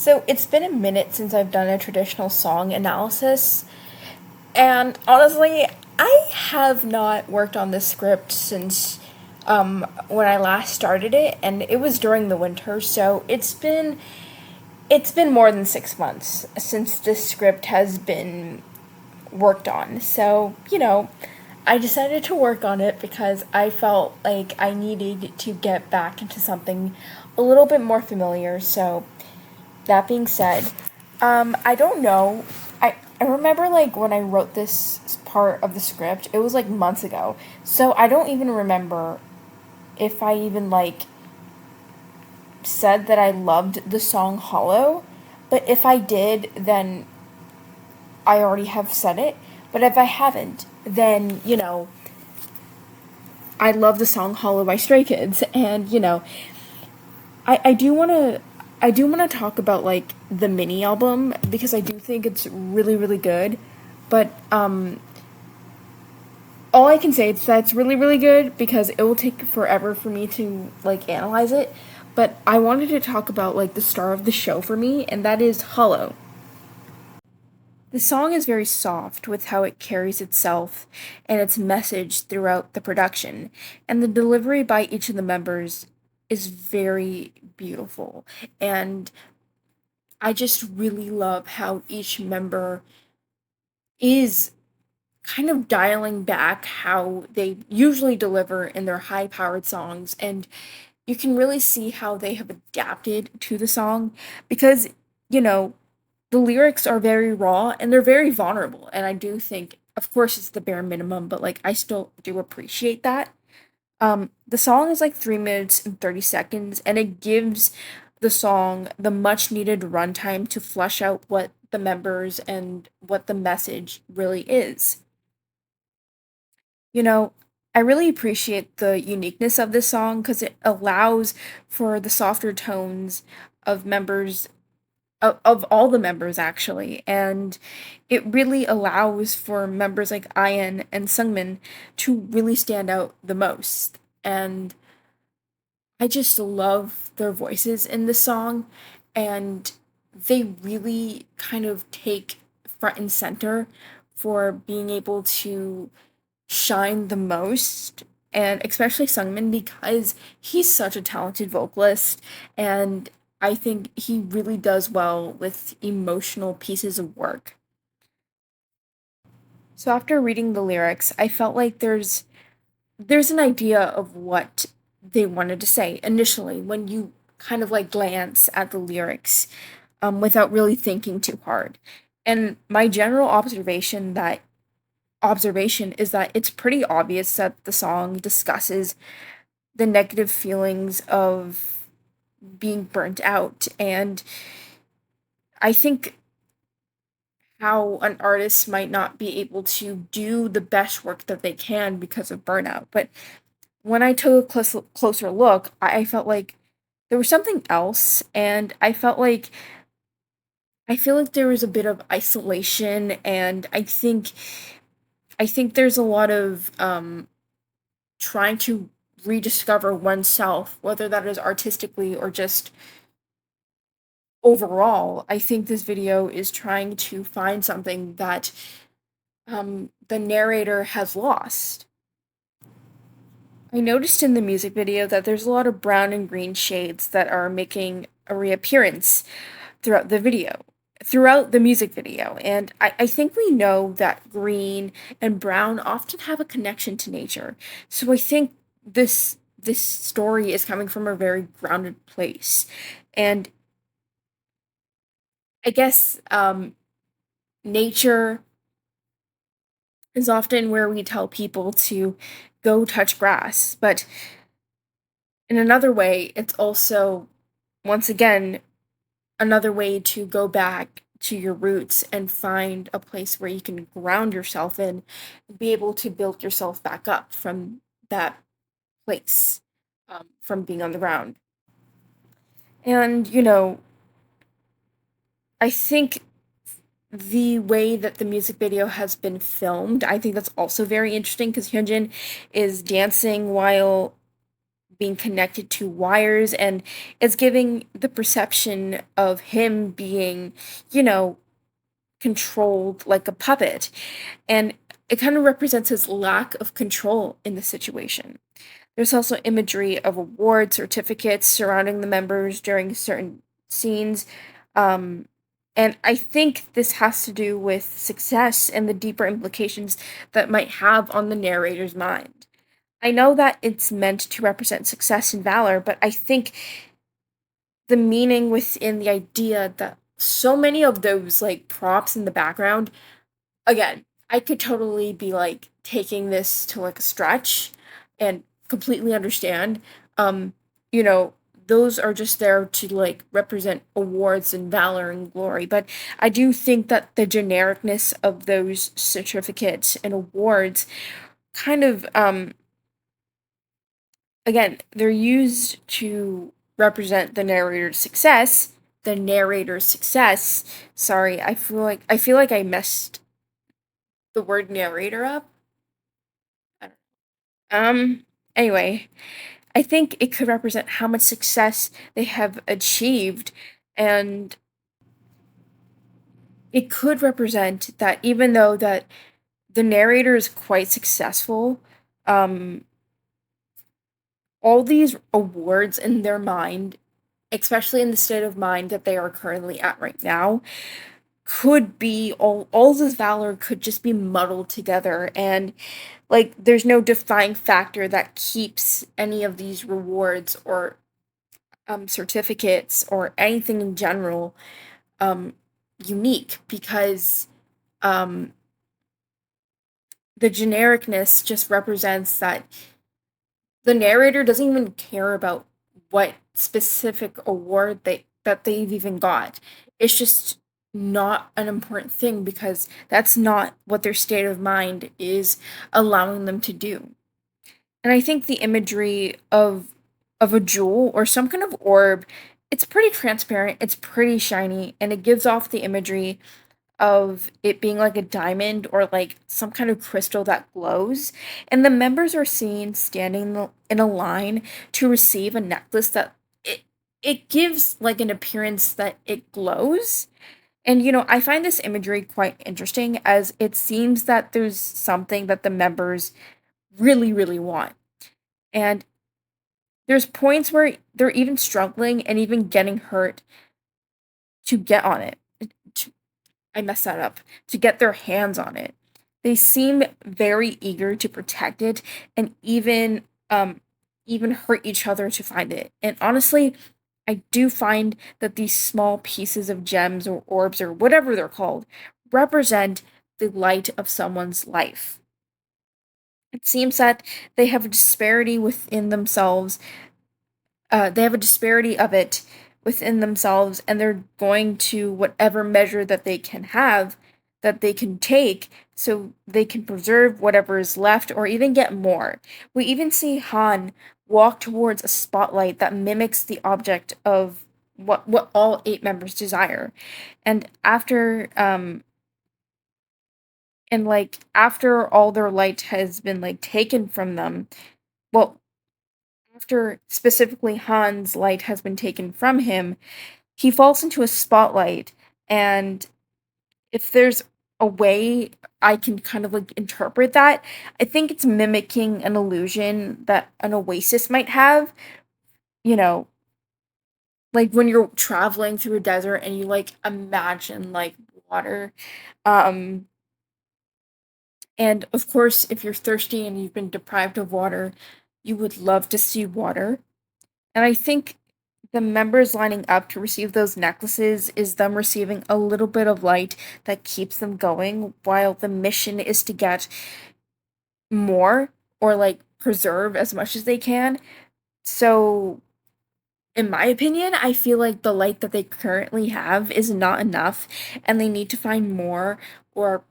So it's been a minute since I've done a traditional song analysis, and honestly, I have not worked on this script since when I last started it, and it was during the winter. So it's been more than 6 months since this script has been worked on. So I decided to work on it because I felt like I needed to get back into something a little bit more familiar. So that being said, I don't know. I remember like when I wrote this part of the script, it was like months ago. So I don't even remember if I even like said that I loved the song Hollow. But if I did, then I already have said it. But if I haven't, then I love the song Hollow by Stray Kids, and I do want to talk about like the mini album because I do think it's really really good, but all I can say is that it's really really good because it will take forever for me to like analyze it. But I wanted to talk about like the star of the show for me, and that is Hollow. The song is very soft with how it carries itself and its message throughout the production, and the delivery by each of the members is very beautiful. And I just really love how each member is kind of dialing back how they usually deliver in their high powered songs. And you can really see how they have adapted to the song because, you know, the lyrics are very raw and they're very vulnerable. And I do think, of course, it's the bare minimum, but like I still do appreciate that. The song is like 3 minutes and 30 seconds, and it gives the song the much needed runtime to flesh out what the members and what the message really is. You know, I really appreciate the uniqueness of this song because it allows for the softer tones of members of all the members actually, and it really allows for members like Ian and Sungmin to really stand out the most. And I just love their voices in the song, and they really kind of take front and center for being able to shine the most. And especially Sungmin because he's such a talented vocalist, and I think he really does well with emotional pieces of work. So after reading the lyrics, I felt like there's an idea of what they wanted to say initially when you kind of like glance at the lyrics without really thinking too hard. And my general observation is that it's pretty obvious that the song discusses the negative feelings of being burnt out. And I think how an artist might not be able to do the best work that they can because of burnout. But when I took a closer look, I felt like there was something else, and I feel like there was a bit of isolation, and I think there's a lot of trying to rediscover oneself, whether that is artistically or just overall. I think this video is trying to find something that the narrator has lost. I noticed in the music video that there's a lot of brown and green shades that are making a reappearance throughout the video, throughout the music video. And I think we know that green and brown often have a connection to nature. So I think this story is coming from a very grounded place. And I guess nature is often where we tell people to go touch grass. But in another way, it's also, once again, another way to go back to your roots and find a place where you can ground yourself in and be able to build yourself back up from that place, from being on the ground. And, I think the way that the music video has been filmed, I think that's also very interesting because Hyunjin is dancing while being connected to wires, and it's giving the perception of him being, you know, controlled like a puppet. And it kind of represents his lack of control in the situation. There's also imagery of award certificates surrounding the members during certain scenes. Um, and I think this has to do with success and the deeper implications that might have on the narrator's mind. I know that it's meant to represent success and valor, but I think the meaning within the idea that so many of those like props in the background, again, I could totally be like taking this to like a stretch and completely understand. Um, you know, those are just there to like represent awards and valor and glory. But I do think that the genericness of those certificates and awards kind of again, they're used to represent the narrator's success. Sorry, I feel like I messed the word narrator up. I don't- anyway, I think it could represent how much success they have achieved, and it could represent that even though that the narrator is quite successful, um all these awards in their mind, especially in the state of mind that they are currently at right now, could be all this valor could just be muddled together, and like there's no defining factor that keeps any of these rewards or certificates or anything in general um unique, because um the genericness just represents that the narrator doesn't even care about what specific award they've even got. It's just not an important thing because that's not what their state of mind is allowing them to do. And I think the imagery of a jewel or some kind of orb, it's pretty transparent, it's pretty shiny, and it gives off the imagery of it being like a diamond or like some kind of crystal that glows. And the members are seen standing in a line to receive a necklace that it gives like an appearance that it glows. And I find this imagery quite interesting as it seems that there's something that the members really, really want. And there's points where they're even struggling and even getting hurt to get on it. I messed that up, to get their hands on it. They seem very eager to protect it and even hurt each other to find it. And honestly, I do find that these small pieces of gems or orbs or whatever they're called represent the light of someone's life. It seems that they have a disparity within themselves. They have a disparity of it within themselves, and they're going to whatever measure that they can have, that they can take, so they can preserve whatever is left or even get more. We even see Han walk towards a spotlight that mimics the object of what all eight members desire. And after all their light has been like taken from them, well, after specifically Han's light has been taken from him, he falls into a spotlight. And if there's a way I can kind of like interpret that, I think it's mimicking an illusion that an oasis might have. You know, like when you're traveling through a desert and you like imagine like water. Um, and of course, if you're thirsty and you've been deprived of water, you would love to see water. And I think the members lining up to receive those necklaces is them receiving a little bit of light that keeps them going, while the mission is to get more or like preserve as much as they can. So, in my opinion, I feel like the light that they currently have is not enough and they need to find more. Or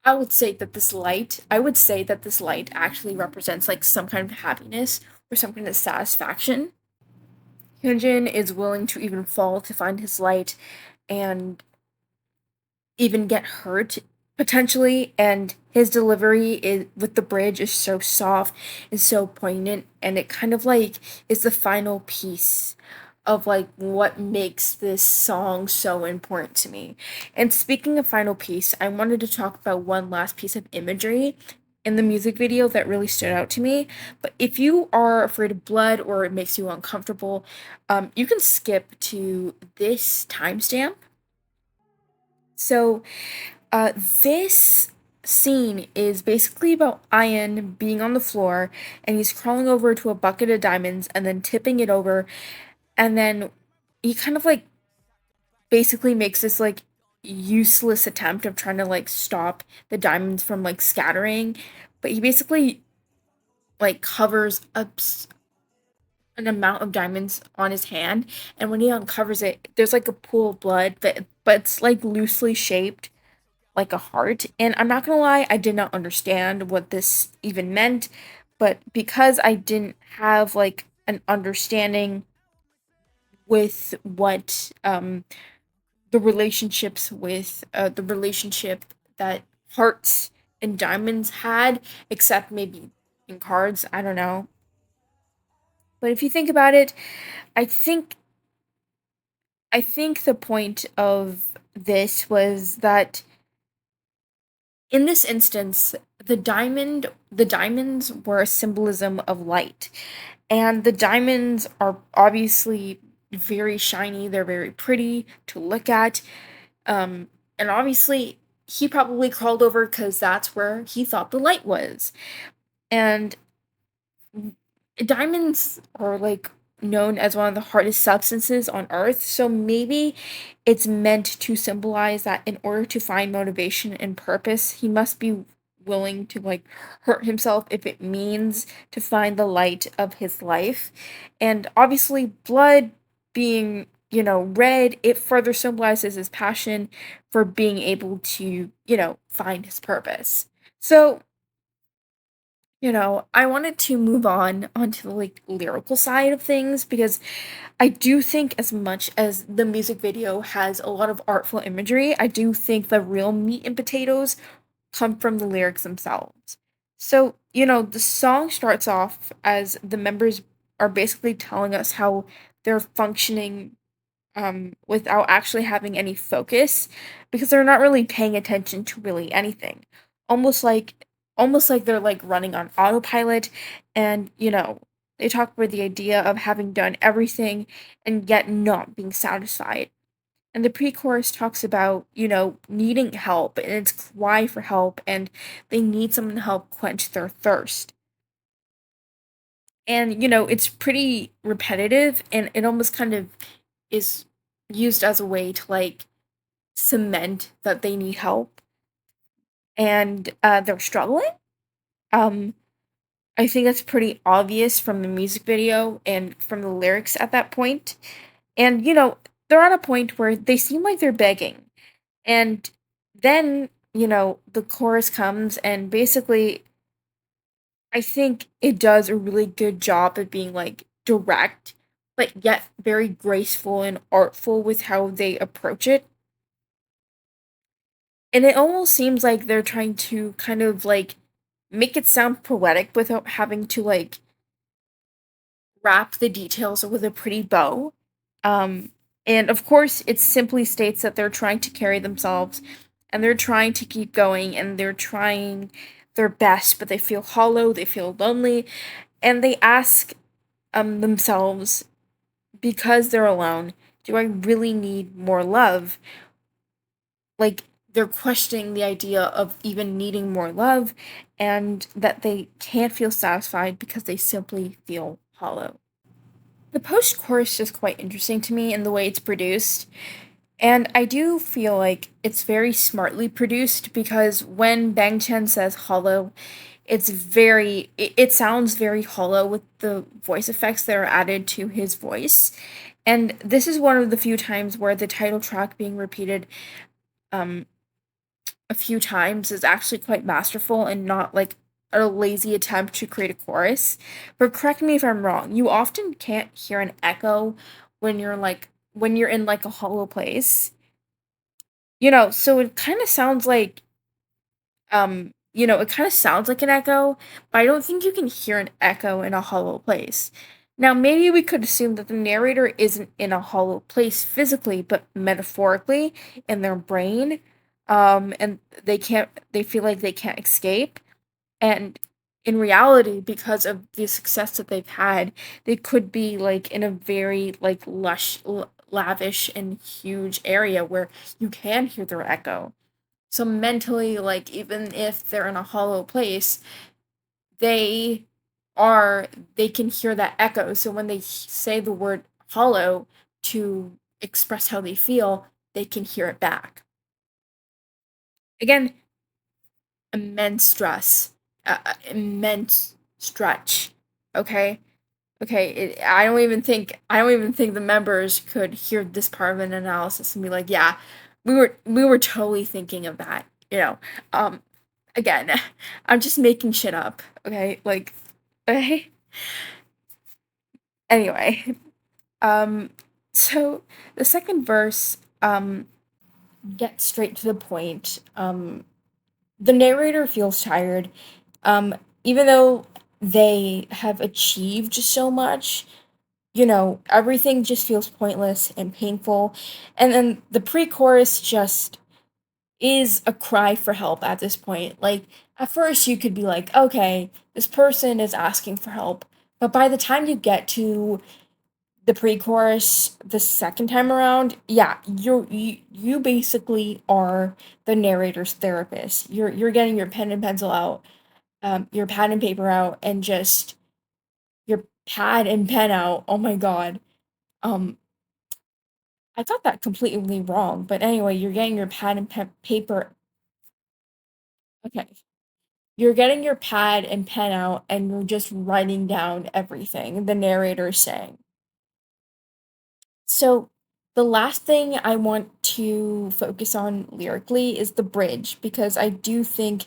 I would say that this light actually represents like some kind of happiness or some kind of satisfaction. Hyunjin is willing to even fall to find his light and even get hurt potentially, and his delivery is with the bridge is so soft and so poignant, and it kind of like is the final piece of like what makes this song so important to me. And speaking of final piece, I wanted to talk about one last piece of imagery in the music video that really stood out to me. But if you are afraid of blood or it makes you uncomfortable, you can skip to this timestamp. So this scene is basically about Ian being on the floor, and he's crawling over to a bucket of diamonds and then tipping it over, and then he kind of like basically makes this like useless attempt of trying to like stop the diamonds from like scattering, but he basically like covers up an amount of diamonds on his hand, and when he uncovers it, there's like a pool of blood, but it's like loosely shaped like a heart. And I'm not gonna lie, I did not understand what this even meant, but because I didn't have like an understanding with what the relationship that hearts and diamonds had, except maybe in cards, I don't know. But if you think about it, I think I think the point of this was that in this instance, the diamonds were a symbolism of light. And the diamonds are obviously very shiny, they're very pretty to look at. And obviously he probably crawled over cuz that's where he thought the light was. And diamonds are like known as one of the hardest substances on earth, so maybe it's meant to symbolize that in order to find motivation and purpose, he must be willing to like hurt himself if it means to find the light of his life. And obviously blood being, red, it further symbolizes his passion for being able to, find his purpose. So I wanted to move on onto the like lyrical side of things because I do think as much as the music video has a lot of artful imagery, I do think the real meat and potatoes come from the lyrics themselves. So, the song starts off as the members are basically telling us how they're functioning without actually having any focus because they're not really paying attention to really anything. Almost like almost like they're like running on autopilot, and they talk about the idea of having done everything and yet not being satisfied. And the pre-chorus talks about, needing help and its cry for help, and they need someone to help quench their thirst. And it's pretty repetitive, and it almost kind of is used as a way to like cement that they need help and they're struggling. Um, I think that's pretty obvious from the music video and from the lyrics at that point. And they're at a point where they seem like they're begging. And then, the chorus comes, and basically I think it does a really good job of being like direct, but yet very graceful and artful with how they approach it. And it almost seems like they're trying to kind of like make it sound poetic without having to like wrap the details with a pretty bow. Um, and of course, it simply states that they're trying to carry themselves and they're trying to keep going and they're trying their best, but they feel hollow, they feel lonely, and they ask themselves, because they're alone, do I really need more love? Like, they're questioning the idea of even needing more love, and that they can't feel satisfied because they simply feel hollow. The post chorus is quite interesting to me in the way it's produced, and I do feel like it's very smartly produced because when Bang Chen says hollow, it sounds very hollow with the voice effects that are added to his voice. And this is one of the few times where the title track being repeated um a few times is actually quite masterful and not like a lazy attempt to create a chorus. But correct me if I'm wrong, you often can't hear an echo when you're in like a hollow place. So it kind of sounds like It kind of sounds like an echo, but I don't think you can hear an echo in a hollow place. Now, maybe we could assume that the narrator isn't in a hollow place physically, but metaphorically in their brain, and they feel like they can't escape. And in reality, because of the success that they've had, they could be like in a very like lavish and huge area where you can hear their echo. So mentally, like even if they're in a hollow place, they are they can hear that echo. So when they say the word hollow to express how they feel, they can hear it back. Again, immense stress, immense stretch. Okay, okay. I don't even think the members could hear this part of an analysis and be like, yeah, we were totally thinking of that. Um, again, I'm just making shit up. Okay, like, okay. Anyway, um, so the second verse gets straight to the point. The narrator feels tired, um, even though they have achieved so much. Everything just feels pointless and painful. And then the pre chorus just is a cry for help at this point. Like, at first, you could be like, okay, this person is asking for help. But by the time you get to the pre chorus the second time around, yeah, you basically are the narrator's therapist. You're getting your pen and pencil out, your pad and paper out, and just your pad and pen out. Oh my god. Um, I got that completely wrong, but anyway, you're getting your pad and paper. Okay. You're getting your pad and pen out and you're just writing down everything the narrator's saying. So, the last thing I want to focus on lyrically is the bridge because I do think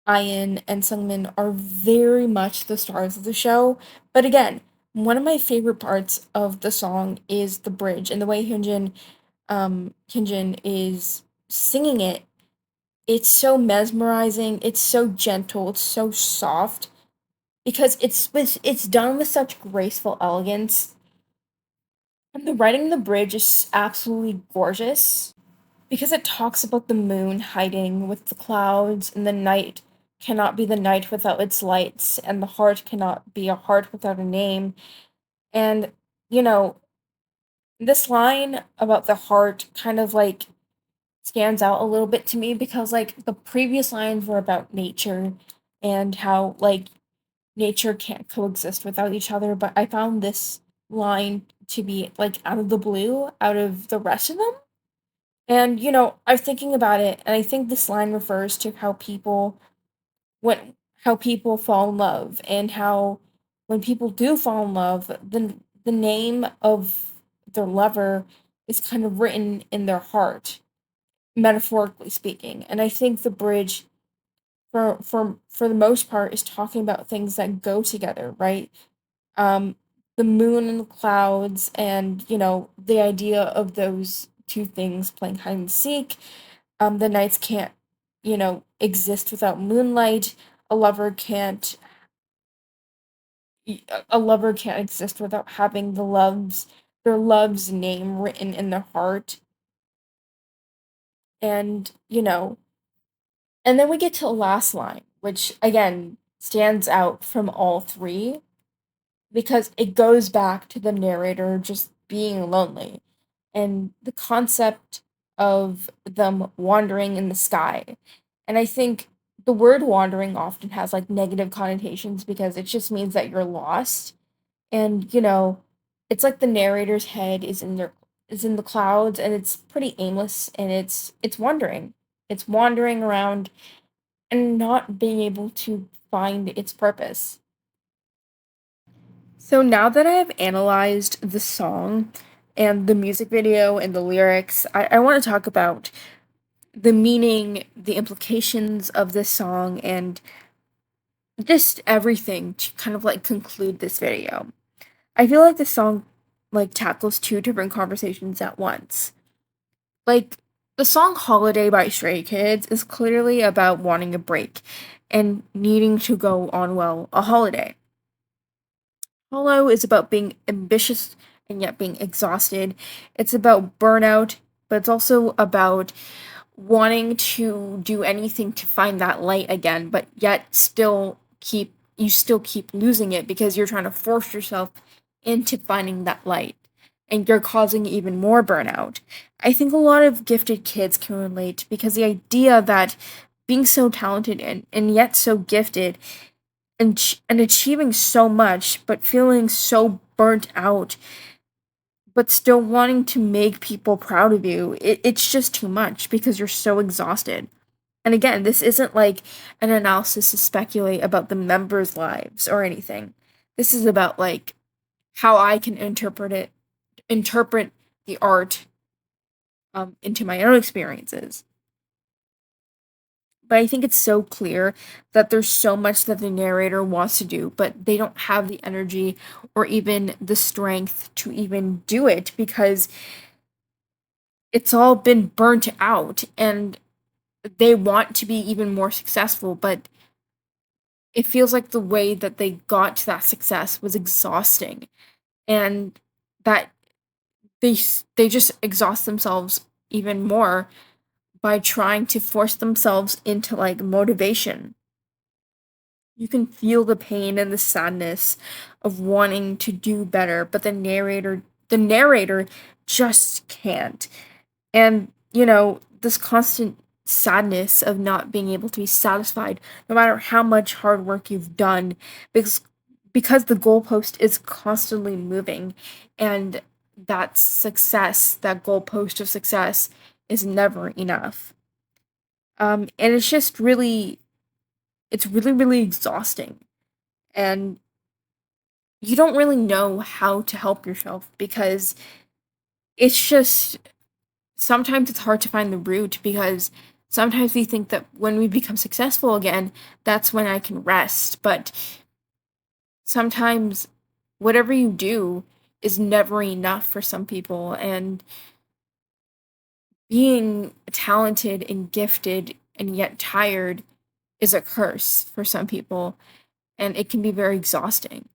Ian and Sungmin are very much the stars of the show. But again, one of my favorite parts of the song is the bridge and the way Hyunjin is singing it. It's so mesmerizing. It's so gentle. It's so soft because it's done with such graceful elegance. And the writing of the bridge is absolutely gorgeous because it talks about the moon hiding with the clouds, and the night cannot be the night without its lights, and the heart cannot be a heart without a name. And, you know, this line about the heart kind of like stands out a little bit to me because, like, the previous lines were about nature and how, like, nature can't coexist without each other, but I found this line to be, like, out of the blue, out of the rest of them. And, I was thinking about it, and I think this line refers to when how people fall in love, and how when people do fall in love, the name of their lover is kind of written in their heart, metaphorically speaking. And I think the bridge, for the most part, is talking about things that go together, right? Um, the moon and the clouds, and the idea of those two things playing hide and seek. The nights can't, exist without moonlight. A lover can't a lover can't exist without having their love's name written in their heart. And and then we get to the last line, which again stands out from all three because it goes back to the narrator just being lonely and the concept of them wandering in the sky. And I think the word wandering often has like negative connotations because it just means that you're lost. And it's like the narrator's head is in the clouds, and it's pretty aimless, and it's wandering. It's wandering around and not being able to find its purpose. So now that I have analyzed the song and the music video and the lyrics, I want to talk about the meaning, the implications of this song, and just everything to kind of like conclude this video. I feel like this song like tackles two different conversations at once. Like The song Holiday by Stray Kids is clearly about wanting a break and needing to go on, well, a holiday. Hollow is about being ambitious and yet being exhausted. It's about burnout, but it's also about wanting to do anything to find that light again, but yet still keep losing it because you're trying to force yourself into finding that light and you're causing even more burnout. I think a lot of gifted kids can relate because the idea that being so talented and yet so gifted and achieving so much but feeling so burnt out but still wanting to make people proud of you, it's just too much because you're so exhausted. And again, this isn't like an analysis to speculate about the members' lives or anything. This is about like how I can interpret the art into my own experiences. But I think it's so clear that there's so much that the narrator wants to do, but they don't have the energy or even the strength to even do it because it's all been burnt out and they want to be even more successful, but it feels like the way that they got to that success was exhausting and that they just exhaust themselves even more by trying to force themselves into like motivation. You can feel the pain and the sadness of wanting to do better, but the narrator just can't. And, this constant sadness of not being able to be satisfied no matter how much hard work you've done because the goalpost is constantly moving and that goalpost of success is never enough. And it's really, really exhausting. And you don't really know how to help yourself because it's just sometimes it's hard to find the root because sometimes we think that when we become successful again, that's when I can rest. But sometimes whatever you do is never enough for some people. And being talented and gifted and yet tired is a curse for some people. And it can be very exhausting.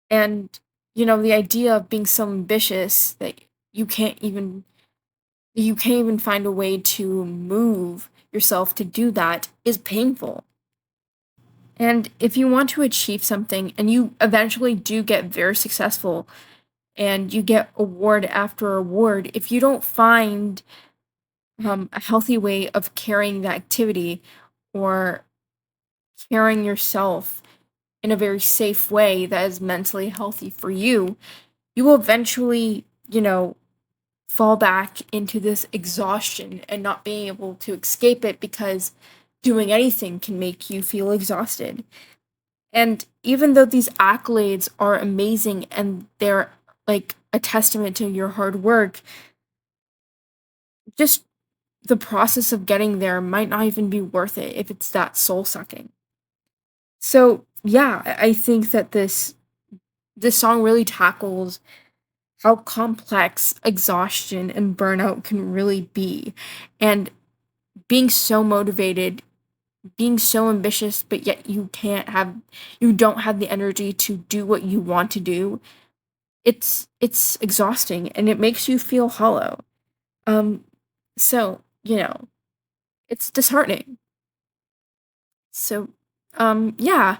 And, the idea of being so ambitious that you can't even you can't even find a way to move yourself to do that is painful. And if you want to achieve something and you eventually do get very successful and you get award after award, if you don't find a healthy way of carrying that activity or carrying yourself in a very safe way that is mentally healthy for you, you will eventually, fall back into this exhaustion and not being able to escape it because doing anything can make you feel exhausted. And even though these accolades are amazing and they're like a testament to your hard work, just the process of getting there might not even be worth it if it's that soul sucking. So, yeah, I think that this song really tackles how complex exhaustion and burnout can really be. And being so motivated, being so ambitious, but yet you don't have the energy to do what you want to do. It's exhausting and it makes you feel hollow. Um, so, it's disheartening. So, yeah,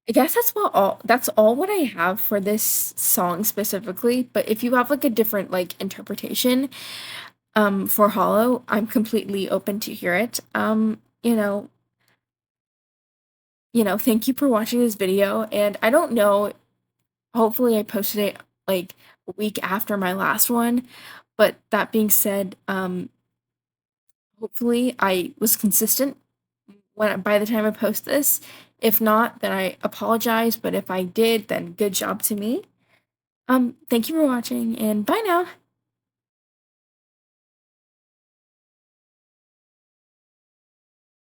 I guess that's all what I have for this song specifically, but if you have like a different like interpretation for Hollow, I'm completely open to hear it. Thank you for watching this video and I don't know, hopefully I posted it like a week after my last one, but that being said, hopefully I was consistent by the time I post this. If not, then I apologize, but if I did, then good job to me. Thank you for watching, and bye now.